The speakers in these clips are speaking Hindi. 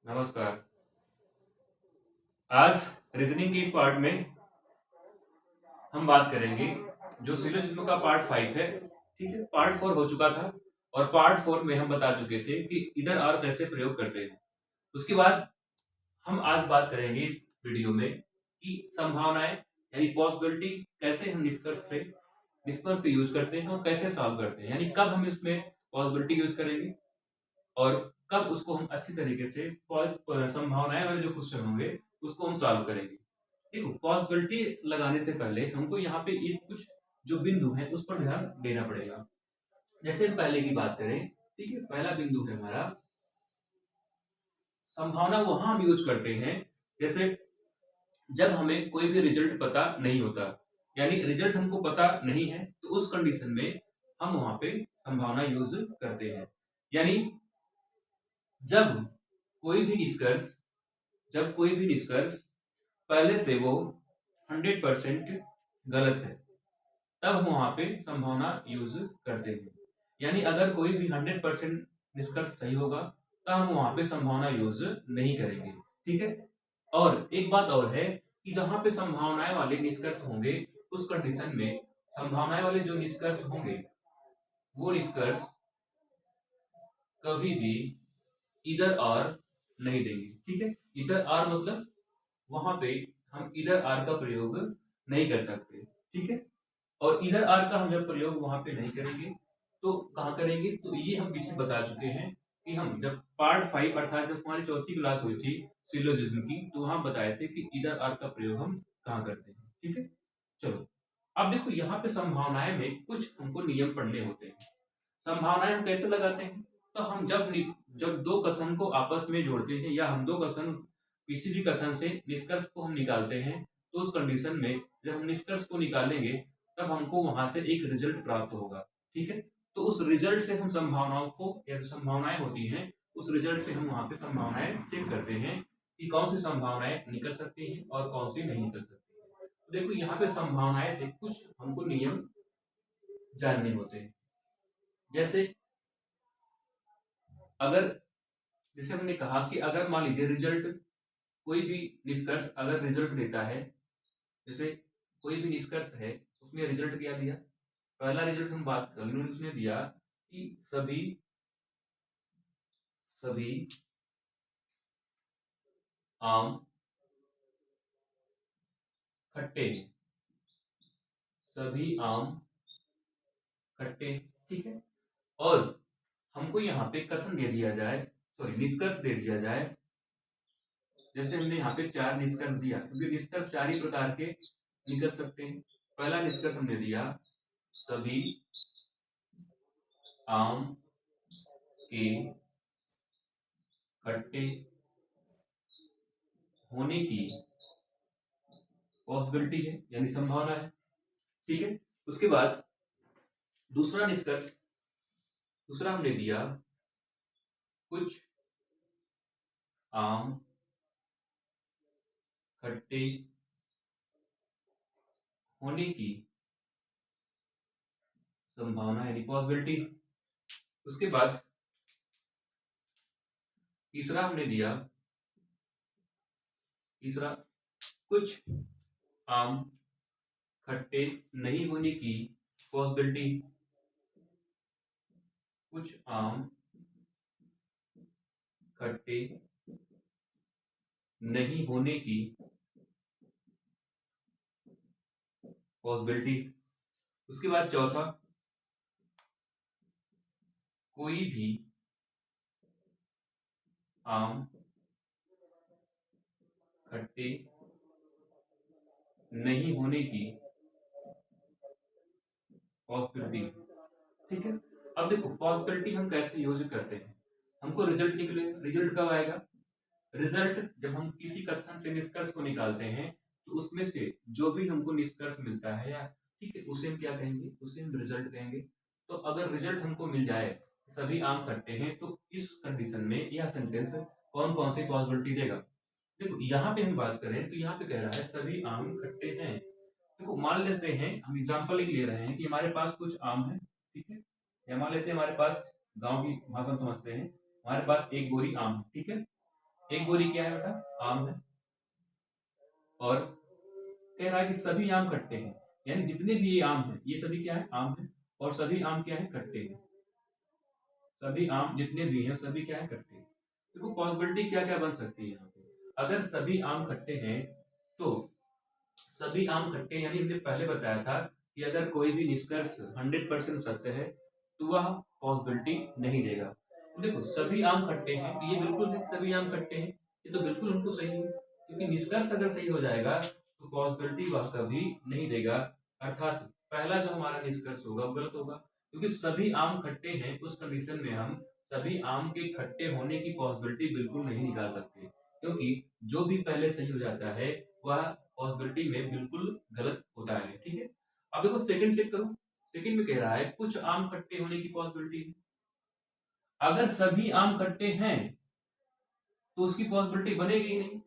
नमस्कार। आज रीजनिंग की इस पार्ट में हम बात करेंगे जो सिलोजिज्म का पार्ट 5 है। ठीक है, पार्ट 4 हो चुका था और पार्ट 4 में हम बता चुके थे कि इधर और कैसे प्रयोग करते हैं। उसके बाद हम आज बात करेंगे इस वीडियो में कि संभावनाएं यानी पॉसिबिलिटी कैसे हम निष्कर्ष पे यूज करते हैं और कैसे सॉल्व करते हैं, यानी कब हम इसमें पॉसिबिलिटी यूज करेंगे और कब उसको हम अच्छी तरीके से संभावनाएं वाले जो क्वेश्चन होंगे उसको हम सॉल्व करेंगे। देखो, पॉसिबिलिटी लगाने से पहले हमको यहाँ पे ये कुछ जो बिंदु है उस पर ध्यान देना पड़ेगा। जैसे हम पहले की बात करें, ठीक है, पहला बिंदु है हमारा संभावना। वहां हम यूज करते हैं जैसे जब हमें कोई भी रिजल्ट पता नहीं होता, यानी रिजल्ट हमको पता नहीं है, तो उस कंडीशन में हम वहां पे संभावना यूज करते हैं। यानी जब कोई भी निष्कर्ष जब कोई भी निष्कर्ष पहले से वो 100% गलत है, तब हम वहां पे संभावना यूज करते हैं। यानी अगर कोई भी 100% निष्कर्ष सही होगा तो हम वहां पे संभावना यूज नहीं करेंगे। ठीक है, और एक बात और है कि जहां पे संभावनाएं वाले निष्कर्ष होंगे उस कंडीशन में संभावनाएं वाले जो निष्कर्ष होंगे वो निष्कर्ष कभी भी इधर और नहीं देंगे। ठीक है, इधर आर मतलब वहां पे हम इधर आर का प्रयोग नहीं कर सकते। ठीक है, और इधर आर का हम जब प्रयोग वहां पे नहीं करेंगे तो कहाँ करेंगे, तो ये हम पीछे बता चुके हैं कि हम जब पार्ट 5 अर्थात जब हमारी चौथी क्लास हुई थी सिलोजिज्म की, तो वहां बताए थे कि इधर आर का प्रयोग हम कहाँ करते हैं। ठीक है, चलो अब देखो यहाँ पे संभावनाएं में कुछ हमको नियम पढ़ने होते हैं। संभावनाएं हम कैसे लगाते हैं, तो हम जब दो कथन को आपस में जोड़ते हैं या हम दो कथन किसी भी कथन से निष्कर्ष को हम निकालते हैं, तो उस कंडीशन में जब हम निष्कर्ष को निकालेंगे तब हमको वहां से एक रिजल्ट प्राप्त होगा। ठीक है, तो उस रिजल्ट से हम संभावनाओं को या जो संभावनाएं होती हैं उस रिजल्ट से हम वहां पे संभावनाएं चेक करते हैं कि कौन सी संभावनाएं निकल सकती हैं और कौन सी नहीं निकल सकती है। तो देखो यहाँ पे संभावनाएं से कुछ हमको नियम जानने होते हैं। जैसे अगर जैसे हमने कहा कि अगर मान लीजिए रिजल्ट कोई भी निष्कर्ष अगर रिजल्ट देता है, जैसे कोई भी निष्कर्ष है उसमें रिजल्ट क्या दिया, पहला रिजल्ट हम बात कर लें, उसने दिया कि सभी सभी आम खट्टे हैं, सभी आम खट्टे हैं। ठीक है, और हमको यहाँ पे कथन दे दिया जाए, सॉरी निष्कर्ष दे दिया जाए। जैसे हमने यहाँ पे 4 निष्कर्ष दिया, क्योंकि निष्कर्ष 4 ही प्रकार के निकल सकते हैं। पहला निष्कर्ष हमने दिया सभी आम के खट्टे होने की पॉसिबिलिटी है, यानी संभावना है। ठीक है, उसके बाद दूसरा निष्कर्ष दूसरा हमने दिया कुछ आम खट्टे होने की संभावना यानी पॉसिबिलिटी। उसके बाद तीसरा हमने दिया कुछ आम खट्टे नहीं होने की पॉसिबिलिटी, कुछ आम खट्टे नहीं होने की पॉसिबिलिटी। उसके बाद चौथा कोई भी आम खट्टे नहीं होने की पॉसिबिलिटी। ठीक है, अब देखो पॉसिबिलिटी हम कैसे यूज करते हैं, हमको रिजल्ट निकले, रिजल्ट कब आएगा, रिजल्ट जब हम किसी कथन से निष्कर्ष को निकालते हैं तो उसमें से जो भी हमको निष्कर्ष मिलता है या ठीक है उसे हम क्या कहेंगे, उसे हम रिजल्ट कहेंगे। तो अगर रिजल्ट हमको मिल जाए सभी आम खट्टे हैं, तो इस कंडीशन में यह सेंटेंस कौन कौन सी पॉसिबिलिटी देगा। देखो यहाँ पे हम बात करें तो यहाँ पे कह रहा है सभी आम खट्टे हैं। देखो मान लेते हैं, हम एग्जाम्पल एक ले रहे हैं कि हमारे पास कुछ आम है। ठीक है, या मान लेते हैं हमारे पास, गांव की भाषा में समझते हैं, हमारे पास एक बोरी आम है। ठीक है, एक बोरी क्या है बेटा, आम है, और कह रहा है कि सभी आम खट्टे हैं, यानी जितने भी ये आम है ये सभी क्या है, आम है, और सभी आम क्या है, खट्टे हैं। सभी आम जितने भी हैं सभी क्या है, खट्टे हैं। देखो पॉसिबिलिटी क्या क्या बन सकती है यहाँ पे, अगर सभी आम खट्टे हैं तो सभी आम खट्टे, यानी हमने पहले बताया था कि अगर कोई भी निष्कर्ष 100% सत्य है तो वह पॉसिबिलिटी नहीं देगा। तो देखो सभी आम खट्टे हैं, तो ये बिल्कुल है, सभी आम खट्टे हैं, ये तो बिल्कुल उनको सही है, क्योंकि निष्कर्ष अगर सही हो जाएगा तो पॉसिबिलिटी वह कभी नहीं देगा, अर्थात पहला जो हमारा निष्कर्ष होगा वो गलत होगा, क्योंकि सभी आम खट्टे हैं उस कंडीशन में हम सभी आम के खट्टे होने की पॉसिबिलिटी बिल्कुल नहीं निकाल सकते, क्योंकि जो भी पहले सही हो जाता है वह पॉसिबिलिटी में बिल्कुल गलत होता है। ठीक है, अब देखो सेकंड चेक करो, सेकंड में कह रहा है कुछ आम खट्टे होने की पॉसिबिलिटी है। अगर सभी आम खट्टे हैं तो उसकी पॉसिबिलिटी बनेगी ही नहीं।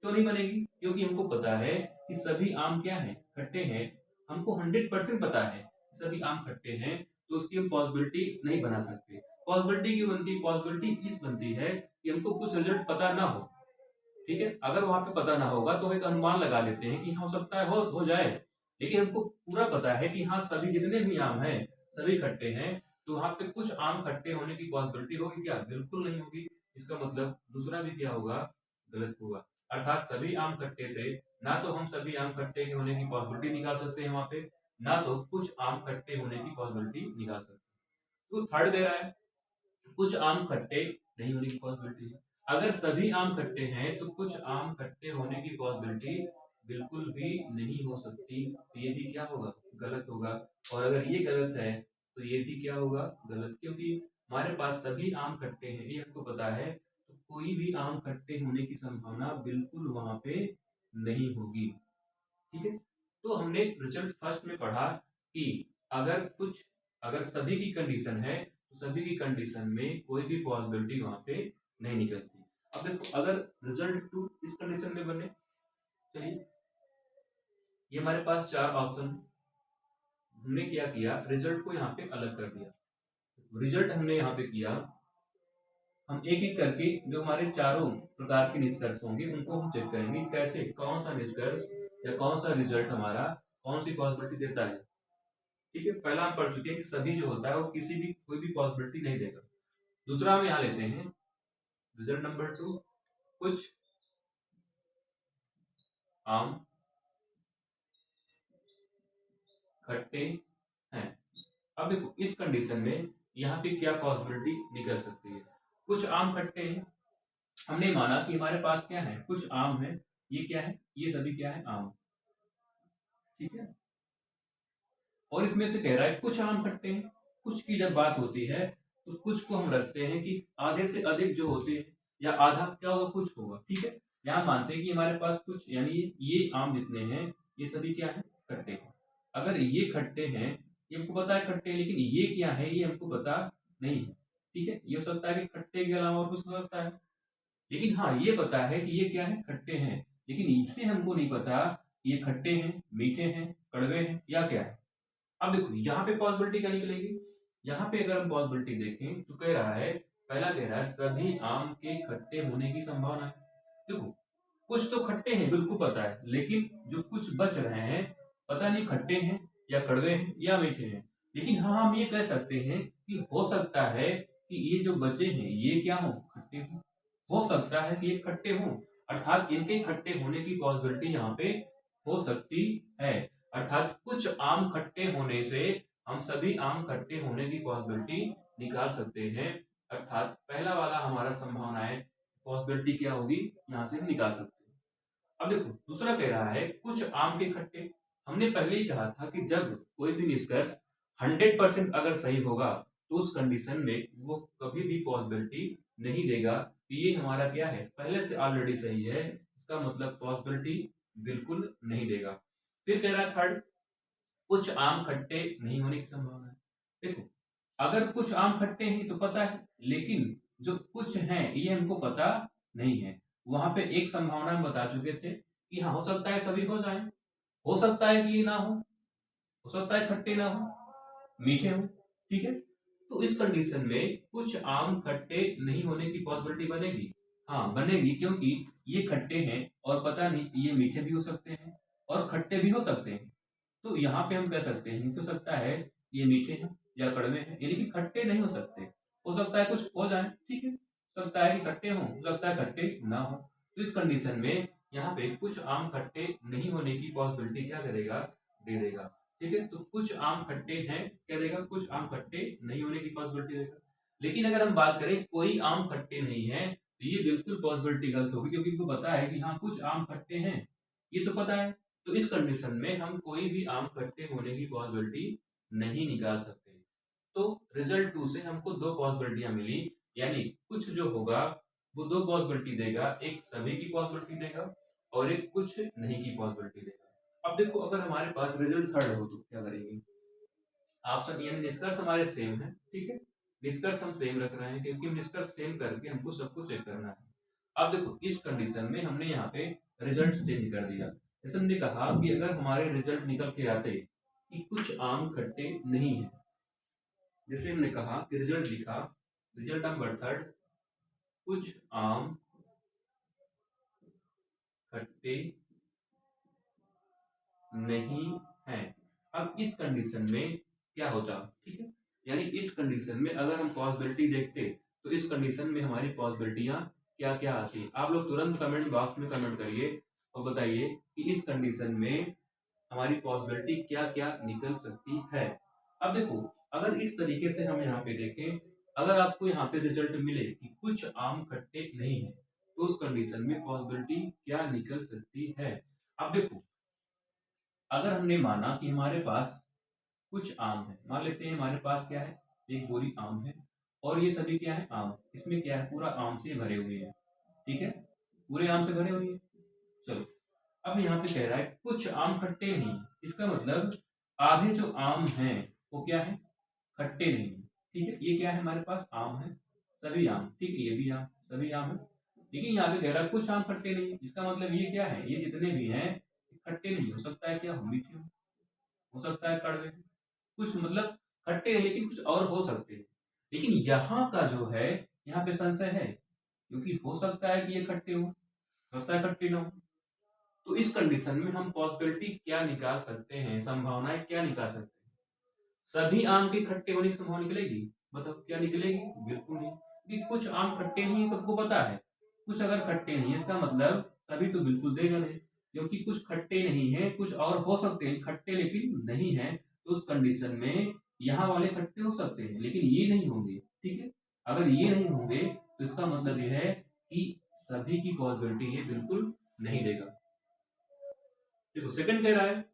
क्यों नहीं बनेगी, क्योंकि हमको पता है कि सभी आम क्या है, खट्टे हैं, हमको 100% पता है कि सभी आम खट्टे हैं, तो उसकी हम पॉसिबिलिटी नहीं बना सकते। पॉसिबिलिटी क्यों बनती है, पॉसिबिलिटी इस बनती है कि हमको कुछ रिजल्ट पता ना हो। ठीक है, अगर वहां पे पता ना होगा तो एक अनुमान लगा लेते हैं कि हो सकता है हो जाए, लेकिन हमको पूरा पता है कि हाँ सभी जितने भी आम हैं सभी खट्टे हैं, तो वहां पे कुछ आम खट्टे होने की पॉसिबिलिटी होगी क्या, बिल्कुल नहीं होगी। इसका मतलब दूसरा भी क्या होगा, गलत होगा, अर्थात सभी आम खट्टे से ना तो हम सभी आम खट्टे के होने की पॉसिबिलिटी निकाल सकते हैं वहां पे, ना तो कुछ आम खट्टे होने की पॉसिबिलिटी निकाल सकते हैं। तो थर्ड दे रहा है कुछ आम खट्टे नहीं होने की पॉसिबिलिटी है। अगर सभी आम खट्टे हैं तो कुछ आम खट्टे होने की पॉसिबिलिटी बिल्कुल भी नहीं हो सकती, तो ये भी क्या होगा, गलत होगा। और अगर ये गलत है तो ये भी क्या होगा, गलत, क्योंकि हमारे पास सभी आम खट्टे हैं ये हमको पता है, तो कोई भी आम खट्टे होने की संभावना बिल्कुल वहां पे नहीं होगी। ठीक है, तो हमने रिजल्ट फर्स्ट में पढ़ा कि अगर सभी की कंडीशन है तो सभी की कंडीशन में कोई भी पॉसिबिलिटी वहां पे नहीं निकलती। अब देखो अगर रिजल्ट टू इस कंडीशन में बने, चलिए ये हमारे पास चार ऑप्शन, हमने क्या किया, रिजल्ट को यहाँ पे अलग कर दिया। रिजल्ट हमने यहाँ पे किया, हम एक एक करके जो हमारे चारों प्रकार के निष्कर्ष होंगे उनको हम चेक करेंगे, कैसे कौन सा निष्कर्ष या कौन सा रिजल्ट हमारा कौन सी पॉसिबिलिटी देता है। ठीक है, पहला हम पढ़ चुके हैं कि सभी जो होता है वो किसी भी कोई भी पॉसिबिलिटी नहीं देगा। दूसरा हम यहाँ लेते हैं रिजल्ट नंबर 2, कुछ आम खट्टे हैं। अब देखो इस कंडीशन में यहाँ पे क्या पॉसिबिलिटी निकल सकती है, कुछ आम खट्टे हैं, हमने माना कि हमारे पास क्या है, कुछ आम है, ये क्या है, ये सभी क्या है, आम। ठीक है, और इसमें से कह रहा है कुछ आम खट्टे हैं, कुछ की जब बात होती है तो कुछ को हम रखते हैं कि आधे से अधिक जो होते हैं, या आधा क्या होगा, कुछ होगा। ठीक है, यहाँ मानते हैं कि हमारे पास कुछ, यानी ये आम जितने हैं ये सभी क्या है, खट्टे हैं। अगर ये खट्टे हैं, ये हमको पता है खट्टे हैं, लेकिन ये क्या है ये हमको पता नहीं है। ठीक है, ये हो सकता है कि खट्टे के अलावा और कुछ हो सकता है, लेकिन हाँ ये पता है कि ये क्या है, खट्टे हैं, लेकिन इससे हमको नहीं पता ये खट्टे हैं, मीठे हैं, कड़वे हैं, या क्या है। अब देखो यहाँ पे पॉसिबिलिटी क्या निकलेगी, यहाँ पे अगर हम पॉसिबिलिटी देखें तो कह रहा है, पहला कह रहा है सभी आम के खट्टे होने की संभावना है। देखो कुछ तो खट्टे हैं बिल्कुल पता है, लेकिन जो कुछ बच रहे हैं पता नहीं खट्टे हैं या कड़वे हैं या मीठे हैं, लेकिन हाँ हम ये कह सकते हैं कि हो सकता है कि ये जो बचे हैं ये क्या हो, खट्टे हो सकता है कि ये खट्टे हों, अर्थात इनके खट्टे होने की पॉसिबिलिटी यहाँ पे हो सकती है। अर्थात कुछ आम खट्टे होने से हम सभी आम खट्टे होने की पॉसिबिलिटी निकाल सकते हैं, अर्थात पहला वाला हमारा संभावनाएं पॉसिबिलिटी क्या होगी, यहाँ से हम निकाल सकते हैं। अब देखो दूसरा कह रहा है कुछ आम के खट्टे, हमने पहले ही कहा था कि जब कोई भी निष्कर्ष 100% अगर सही होगा तो उस कंडीशन में वो कभी भी पॉसिबिलिटी नहीं देगा कि ये हमारा क्या है, पहले से ऑलरेडी सही है, इसका मतलब पॉसिबिलिटी बिल्कुल नहीं देगा। फिर कह रहा है थर्ड, कुछ आम खट्टे नहीं होने की संभावना है। देखो अगर कुछ आम खट्टे हैं तो पता है, लेकिन जो कुछ हैं ये हमको पता नहीं है। वहां पे एक संभावना हम बता चुके थे कि हाँ हो सकता है सभी हो जाए, हो सकता है कि ये ना हो सकता है खट्टे ना हो, मीठे हो। ठीक है, तो इस कंडीशन में कुछ आम खट्टे नहीं होने की पॉसिबिलिटी बनेगी, हाँ बनेगी, क्योंकि ये खट्टे हैं और पता नहीं ये मीठे भी हो सकते हैं और खट्टे भी हो सकते हैं। तो यहाँ पे हम कह सकते हैं, हो सकता है ये मीठे हैं या कड़वे हैं, यानी कि खट्टे नहीं हो सकते। हो सकता है कुछ हो जाए, ठीक है, हो सकता है कि खट्टे हों, हो सकता है खट्टे ना हो। तो इस कंडीशन में यहाँ पे कुछ आम खट्टे नहीं होने की पॉसिबिलिटी क्या करेगा, दे देगा। ठीक है, तो कुछ आम खट्टे हैं क्या देगा, कुछ आम खट्टे नहीं होने की पॉसिबिलिटी देगा। लेकिन अगर हम बात करें कोई आम खट्टे नहीं है, तो ये बिल्कुल पॉसिबिलिटी गलत होगी, क्योंकि इनको पता है कि हाँ कुछ आम खट्टे हैं, ये तो पता है। तो इस कंडीशन में हम कोई भी आम खट्टे होने की पॉसिबिलिटी नहीं निकाल सकते। तो रिजल्ट 2 से हमको दो पॉसिबिलिटियां मिली, यानी कुछ जो होगा वो दो पॉसिबिलिटी देगा, एक सभी की पॉसिबिलिटी देगा और एक कुछ नहीं की पॉसिबिलिटी देगा। अब देखो, अगर हमारे पास रिजल्ट थर्ड हो तो क्या करेंगे। ऑप्शन यानी निष्कर्ष हमारे सेम है, ठीक है, निष्कर्ष हम सेम रख रहे हैं, क्योंकि निष्कर्ष सेम करके हमको सबको चेक करना है। अब देखो, इस कंडीशन में हमने यहाँ पे रिजल्ट चेंज कर दिया। जैसे हमने कहा कि अगर हमारे रिजल्ट निकल के आते कि कुछ आम खट्टे नहीं है, जैसे हमने कहा कि रिजल्ट लिखा, रिजल्ट नंबर थर्ड, कुछ आम खट्टे नहीं है। अब इस कंडीशन में क्या होता, ठीक है, यानी इस कंडीशन में अगर हम पॉसिबिलिटी देखते तो इस कंडीशन में हमारी पॉसिबिलिटियां क्या क्या आती। आप लोग तुरंत कमेंट बॉक्स में कमेंट करिए और बताइए कि इस कंडीशन में हमारी पॉसिबिलिटी क्या क्या निकल सकती है। अब देखो, अगर इस तरीके से हम यहाँ पे देखें, अगर आपको यहाँ पे रिजल्ट मिले कि कुछ आम खट्टे नहीं है, तो उस कंडीशन में पॉसिबिलिटी क्या निकल सकती है। अब देखो, अगर हमने माना कि हमारे पास कुछ आम है, मान लेते हैं हमारे पास क्या है, एक बोरी आम है और ये सभी क्या है, आम, इसमें क्या है, पूरा आम से भरे हुए हैं, ठीक है, पूरे आम से भरे हुए हैं। चलो, अब यहाँ पे कह रहा है कुछ आम खट्टे नहीं, इसका मतलब आधे जो आम हैं वो क्या है, खट्टे नहीं है। ठीक है, ये क्या है, हमारे पास आम है, सभी आम, ठीक है, ये भी आम, सभी आम है। लेकिन यहाँ पे कह रहा है कुछ आम खट्टे नहीं है, इसका मतलब ये क्या है, ये जितने भी हैं खट्टे नहीं, हो सकता है क्या, मीठे हो सकता है कड़वे, कुछ मतलब खट्टे हैं लेकिन कुछ और हो सकते हैं। लेकिन यहाँ का जो है, यहाँ पे संशय है, क्योंकि हो सकता है कि ये खट्टे हो सकता है खट्टे ना हो। तो इस कंडीशन में हम पॉसिबिलिटी क्या निकाल सकते हैं, संभावनाएं क्या निकाल सकते हैं। सभी आम के खट्टे होने की संभावना निकलेगी, बताओ क्या निकलेगी, बिल्कुल नहीं, क्योंकि कुछ आम खट्टे नहीं है, सबको पता है। कुछ अगर खट्टे नहीं है, इसका मतलब सभी तो बिल्कुल देगा नहीं, क्योंकि कुछ खट्टे नहीं है, कुछ और हो सकते हैं खट्टे लेकिन नहीं है। तो उस कंडीशन में यहाँ वाले खट्टे हो सकते हैं लेकिन ये नहीं होंगे, ठीक है, अगर ये नहीं होंगे तो इसका मतलब यह है कि सभी की पॉसिबिलिटी ये बिल्कुल नहीं देगा। देखो, सेकंड कह रहा है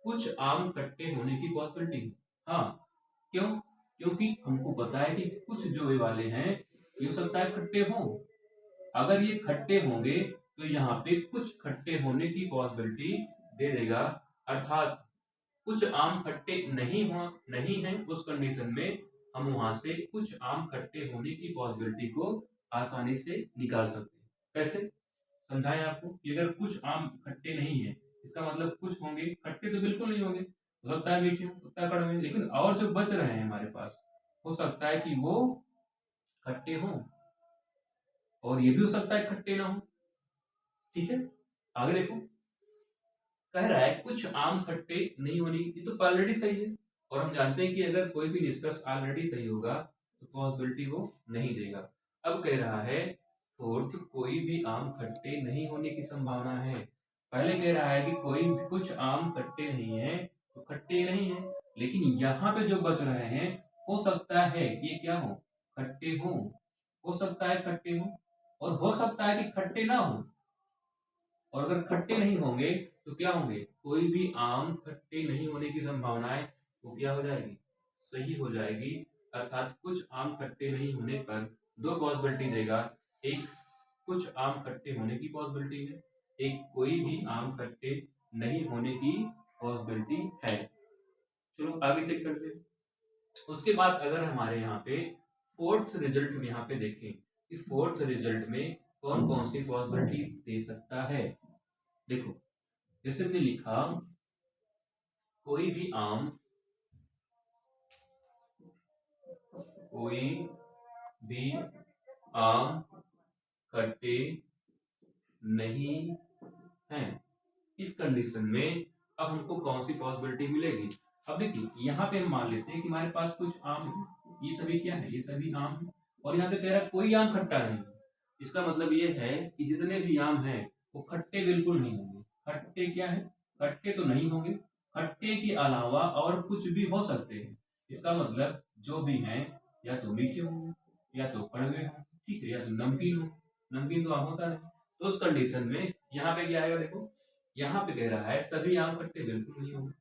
कुछ आम खट्टे होने की पॉसिबिलिटी। हाँ, क्यों, क्योंकि हमको पता है कि कुछ जो ये वाले हैं ये हो सकता है खट्टे हों, अगर ये खट्टे होंगे तो यहाँ पे कुछ खट्टे होने की पॉसिबिलिटी दे देगा। अर्थात कुछ आम खट्टे नहीं है, उस कंडीशन में हम वहां से कुछ आम खट्टे होने की पॉसिबिलिटी को आसानी से निकाल सकते हैं। कैसे समझाएं आपको कि अगर कुछ आम खट्टे नहीं है, इसका मतलब कुछ होंगे खट्टे, तो बिल्कुल नहीं होंगे, हो सकता है मीठे, हो सकता है कड़वे, लेकिन और जो बच रहे हैं हमारे पास, हो सकता है कि वो खट्टे हों और ये भी हो सकता है खट्टे ना हो। ठीक है, आगे देखो, कह रहा है कुछ आम खट्टे नहीं होने, ये तो ऑलरेडी सही है, और हम जानते हैं कि अगर कोई भी निष्कर्ष ऑलरेडी सही होगा तो पॉसिबिलिटी वो नहीं देगा। अब कह रहा है फोर्थ, कोई भी आम खट्टे नहीं होने की संभावना है। पहले कह रहा है कि कोई कुछ आम खट्टे नहीं है, तो खट्टे नहीं है, लेकिन यहाँ पे जो बच रहे हैं हो सकता है ये क्या हो, खट्टे हो सकता है खट्टे हो, और हो सकता है कि खट्टे ना हो। और अगर खट्टे नहीं होंगे तो क्या होंगे, कोई भी आम खट्टे नहीं होने की संभावनाएं वो क्या हो जाएगी, सही हो जाएगी। अर्थात कुछ आम खट्टे नहीं होने पर दो पॉसिबिलिटी देगा, एक कुछ आम खट्टे होने की पॉसिबिलिटी है, एक कोई भी आम खट्टे नहीं होने की पॉसिबिलिटी है। चलो आगे चेक करते हैं। उसके बाद अगर हमारे यहाँ पे फोर्थ रिजल्ट में यहाँ पे देखें कि फोर्थ रिजल्ट में कौन कौन सी पॉसिबिलिटी दे सकता है। देखो, जैसे हमने लिखा कोई भी आम, कोई भी आम खट्टे नहीं हैं। इस कंडीशन में अब हमको कौन सी पॉसिबिलिटी मिलेगी? अब देखिए यहाँ पे हम मान लेते हैं कि हमारे पास कुछ आम है, ये सभी क्या है, ये सभी आम है, और यहाँ पे कह रहा है कोई आम खट्टा नहीं है। इसका मतलब ये है कि जितने भी आम हैं वो खट्टे बिल्कुल नहीं होंगे। खट्टे क्या है? खट्टे तो नहीं होंगे, खट्टे के अलावा और कुछ भी हो सकते हैं। इसका मतलब जो भी हैं या तो मीठे होंगे या तो कड़वे हों, ठीक है, या तो नमकीन हो। नमकीन तो आम होता नहीं। तो उस कंडीशन में यहाँ पे क्या आएगा? देखो यहाँ पे कह रहा है सभी आम खट्टे बिल्कुल नहीं होंगे,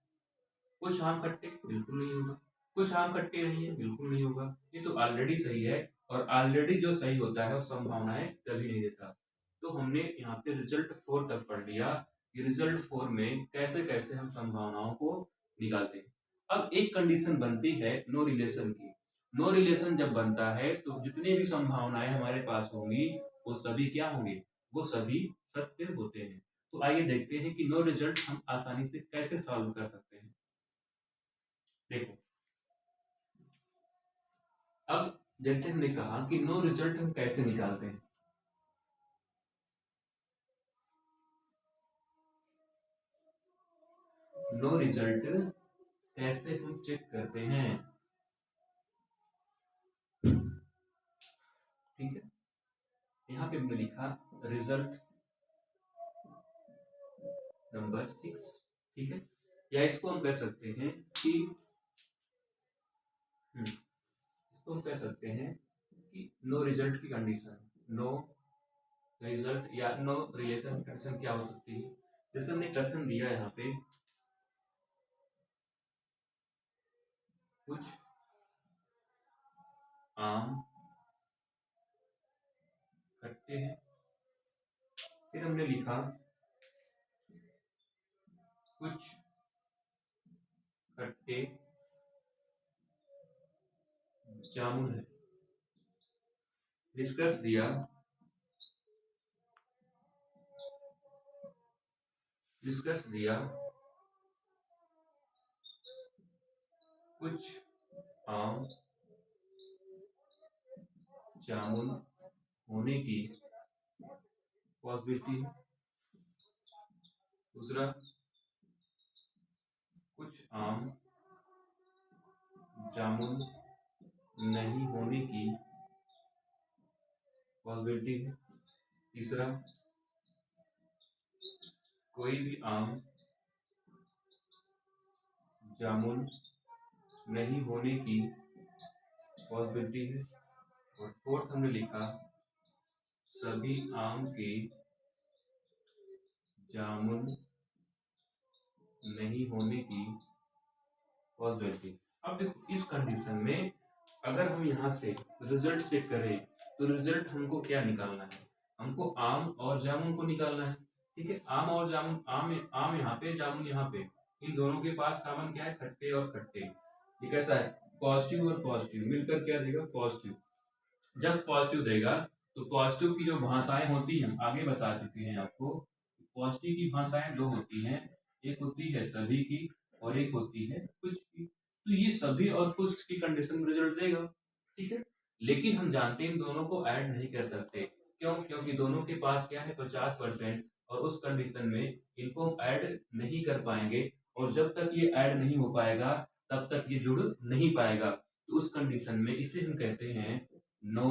कुछ आम खट्टे बिल्कुल नहीं होगा, कुछ आम खट्टे नहीं है बिल्कुल नहीं होगा। ये तो ऑलरेडी सही है, और ऑलरेडी जो सही होता है वो संभावनाएं कभी नहीं देता। तो हमने यहाँ पे रिजल्ट 4 तक पढ़ लिया कि रिजल्ट 4 में कैसे कैसे हम संभावनाओं को निकालते हैं। अब एक कंडीशन बनती है नो रिलेशन की। नो रिलेशन जब बनता है तो जितनी भी संभावनाएं हमारे पास होंगी वो सभी क्या होंगे? वो सभी सत्य होते हैं। तो आइए देखते हैं कि नो रिजल्ट हम आसानी से कैसे सॉल्व कर सकते हैं। देखो अब जैसे हमने कहा कि नो रिजल्ट हम कैसे निकालते हैं। नो रिजल्ट कैसे हम चेक करते हैं, ठीक है। यहाँ पे हमने लिखा रिजल्ट नंबर 6, ठीक है, या इसको हम कह सकते हैं कि इसको हम कह सकते हैं कि नो रिजल्ट की कंडीशन, नो रिजल्ट या नो रिलेशन कंडीशन क्या हो सकती है। जैसे हमने कथन दिया यहाँ पे कुछ आम खट्टे हैं, फिर हमने लिखा कुछ खट्टे जामुन है, डिस्कस दिया कुछ आम जामुन होने की पॉसिबिलिटी है। दूसरा कुछ आम जामुन नहीं होने की पॉसिबिलिटी है। तीसरा कोई भी आम जामुन नहीं होने की पॉसिबिलिटी है। और फोर्थ हमने लिखा सभी आम के जामुन नहीं होने की पॉसिबिलिटी। अब देखो इस कंडीशन में अगर हम यहाँ से रिजल्ट चेक करें तो रिजल्ट हमको क्या निकालना है? हमको आम और जामुन को निकालना है, ठीक है। आम और जामुन, आम यहाँ पे, जामुन यहाँ पे, इन दोनों के पास कॉमन क्या है? खट्टे और खट्टे। ये कैसा है? पॉजिटिव और पॉजिटिव मिलकर क्या देगा? पॉजिटिव। जब पॉजिटिव देगा तो पॉजिटिव की जो भाषाएं होती हैं, हम आगे बता चुके हैं आपको। पॉजिटिव की भाषाएं दो होती हैं, एक होती है सभी की और एक होती है कुछ की। तो ये सभी और कुछ की कंडीशन में रिजल्ट देगा, ठीक है। लेकिन हम जानते हैं इन दोनों को ऐड नहीं कर सकते। क्यों? क्योंकि दोनों के पास क्या है? 50%, और उस कंडीशन में इनको हम ऐड नहीं कर पाएंगे, और जब तक ये ऐड नहीं हो पाएगा तब तक ये जुड़ नहीं पाएगा। तो उस कंडीशन में इसे हम कहते हैं नो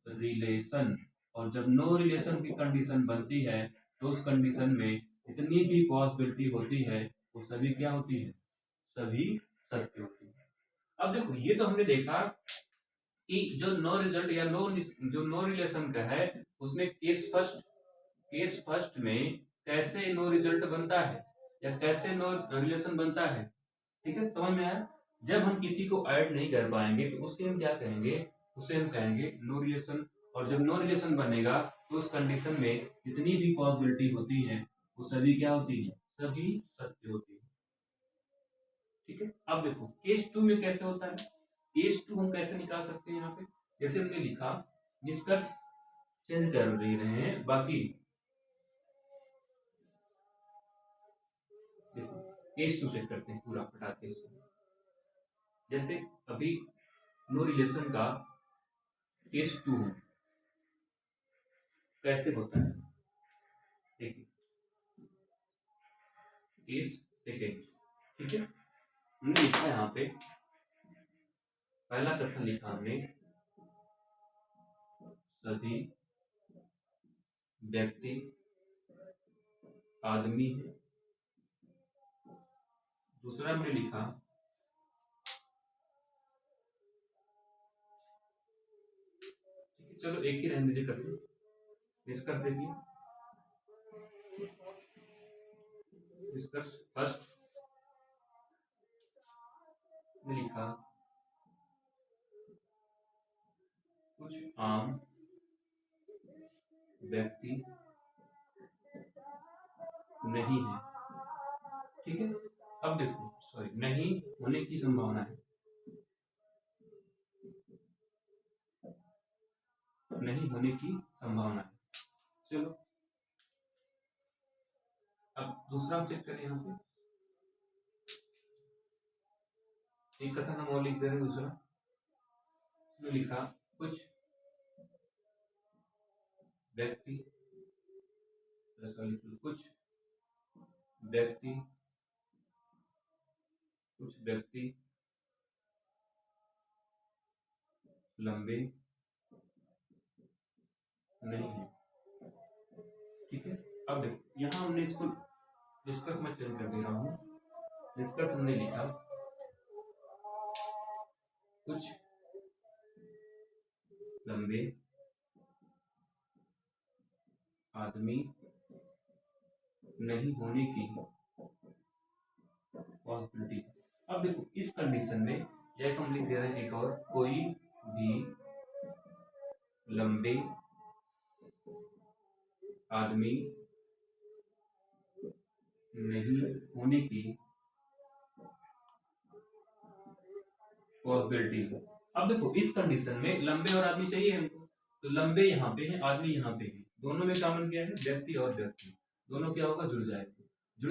रिलेशन। और जब नो रिलेशन की कंडीशन बनती है तो उस कंडीशन में जितनी भी पॉसिबिलिटी होती है वो सभी क्या होती है? सभी सत्य होती है। अब देखो ये तो हमने देखा कि जो नो रिजल्ट या जो नो रिलेशन का है उसमें केस फर्स्ट में कैसे नो रिजल्ट बनता है या कैसे नो रिलेशन बनता है, ठीक है, समझ में आया। जब हम किसी को ऐड नहीं कर पाएंगे तो उससे हम क्या कहेंगे? उसे हम कहेंगे नो रिलेशन। और जब नो रिलेशन बनेगा तो उस कंडीशन में जितनी भी पॉसिबिलिटी होती है वो सभी क्या होती है? सभी सत्य होती है, ठीक है। अब देखो केस 2 में कैसे होता है। केस 2 हम कैसे निकाल सकते हैं यहाँ पे? जैसे हमने लिखा निष्कर्ष चेंज कर दे रहे हैं, बाकी देखो केस 2 चेक करते हैं पूरा हटा केस 2। जैसे अभी नो रिलेशन का केस 2 है, कैसे होता है, देखिए केस सेकेंड, ठीक है। हमने लिखा है यहाँ पे पहला कथन लिखा हमने, सभी व्यक्ति आदमी है। दूसरा हमने लिखा चलो एक ही रहने दीजिए कथन, निष्कर्ष देखिए। निष्कर्ष फर्स्ट में लिखा कुछ आम व्यक्ति नहीं है, ठीक है। अब देखो सॉरी, नहीं होने की संभावना है, नहीं होने की संभावना है। चलो अब दूसरा हम चेक करें, यहाँ पे एक कथन हम और लिख दे रहे हैं। दूसरा में लिखा कुछ व्यक्ति, कुछ व्यक्ति लंबे नहीं है, ठीक है। अब देखो यहाँ हमने इसको निष्कर्ष में चेंज कर दे रहा हूँ। निष्कर्ष हमने लिखा कुछ लंबे आदमी नहीं होने की पॉसिबिलिटी। अब देखो इस कंडीशन में यह हम लिख दे रहे हैं एक और, कोई भी लंबे आदमी नहीं होने की पॉसिबिलिटी। अब देखो इस कंडीशन में लंबे और आदमी चाहिए हमको, तो लंबे यहाँ पे है, आदमी यहाँ पे है, दोनों में कॉमन क्या है, व्यक्ति और व्यक्ति, दोनों क्या होगा, जुड़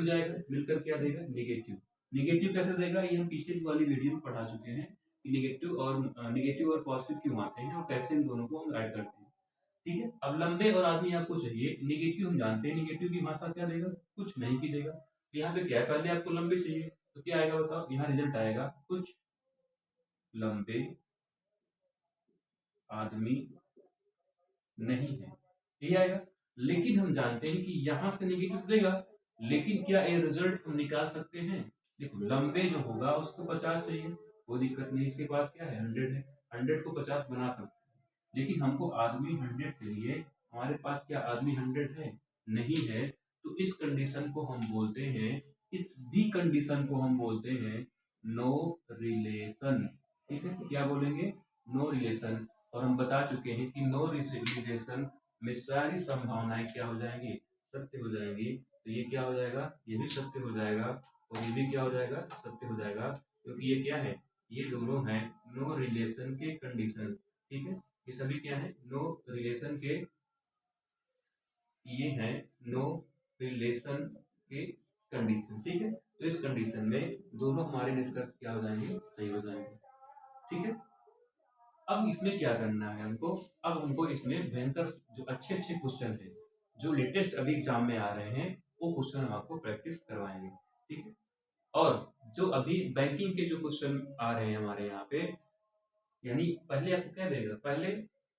जाएगा, मिलकर क्या देगा, निगेटिव। निगेटिव कैसे देगा, ये हम पिछले वाली वीडियो में पढ़ा चुके हैं कि निगेटिव और पॉजिटिव क्यों आते हैं और कैसे इन दोनों को हम ऐड करते हैं, ठीक है। अब लंबे और आदमी आपको चाहिए, निगेटिव हम जानते हैं, निगेटिव की भाषा क्या देगा, कुछ नहीं की देगा। तो यहाँ पे क्या है, पहले आपको लंबे चाहिए तो क्या आएगा बताओ, यहाँ रिजल्ट आएगा कुछ लंबे आदमी नहीं है, यही आएगा। लेकिन हम जानते हैं कि यहां से निगेटिव देगा, लेकिन क्या ये रिजल्ट हम निकाल सकते हैं, देखो लंबे जो होगा उसको 50 चाहिए, कोई दिक्कत नहीं, इसके पास क्या है 100 है, 100 को 50 बना सकते हैं। लेकिन हमको आदमी 100 चाहिए, हमारे पास क्या आदमी 100 है, नहीं है। तो इस कंडीशन को हम बोलते हैं, इस भी कंडीशन को हम बोलते हैं नो रिलेशन, ठीक है। क्या बोलेंगे, नो रिलेशन। और हम बता चुके हैं कि नो रिलेशन में सारी संभावनाएं क्या हो जाएंगी, सत्य हो जाएंगी। तो ये क्या हो जाएगा, ये भी सत्य हो जाएगा और ये भी क्या हो जाएगा, सत्य हो जाएगा, क्योंकि ये क्या है, ये दोनों हैं नो रिलेशन के कंडीशन, ठीक है। ये सभी क्या है, नो रिलेशन के, ये हैं नो रिलेशन के कंडीशन, ठीक है। तो इस कंडीशन में दोनों हमारे निष्कर्ष क्या हो जाएंगे, सही हो जाएंगे, ठीक है। अब इसमें क्या करना है हमको, अब हमको इसमें भयंकर जो अच्छे अच्छे क्वेश्चन है, जो लेटेस्ट अभी एग्जाम में आ रहे हैं, वो क्वेश्चन हम आपको प्रैक्टिस करवाएंगे, ठीक है। और जो अभी बैंकिंग के जो क्वेश्चन आ रहे हैं हमारे यहाँ पे, यानी पहले आपको क्या देगा, पहले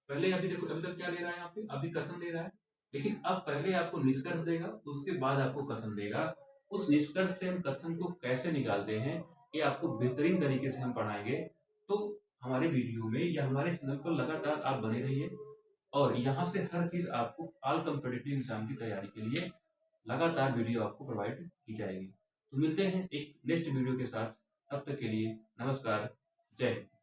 पहले अभी देखो अभी तक क्या दे रहा है यहाँ पे, अभी कथन दे रहा है, लेकिन अब पहले आपको निष्कर्ष देगा, उसके बाद आपको कथन देगा। उस निष्कर्ष से हम कथन को कैसे निकालते हैं, ये आपको बेहतरीन तरीके से हम पढ़ाएंगे। तो हमारे वीडियो में या हमारे चैनल पर लगातार आप बने रहिए, और यहाँ से हर चीज आपको ऑल कॉम्पिटिटिव एग्जाम की तैयारी के लिए लगातार वीडियो आपको प्रोवाइड की जाएगी। तो मिलते हैं एक नेक्स्ट वीडियो के साथ, तब तक के लिए नमस्कार, जय हिंद।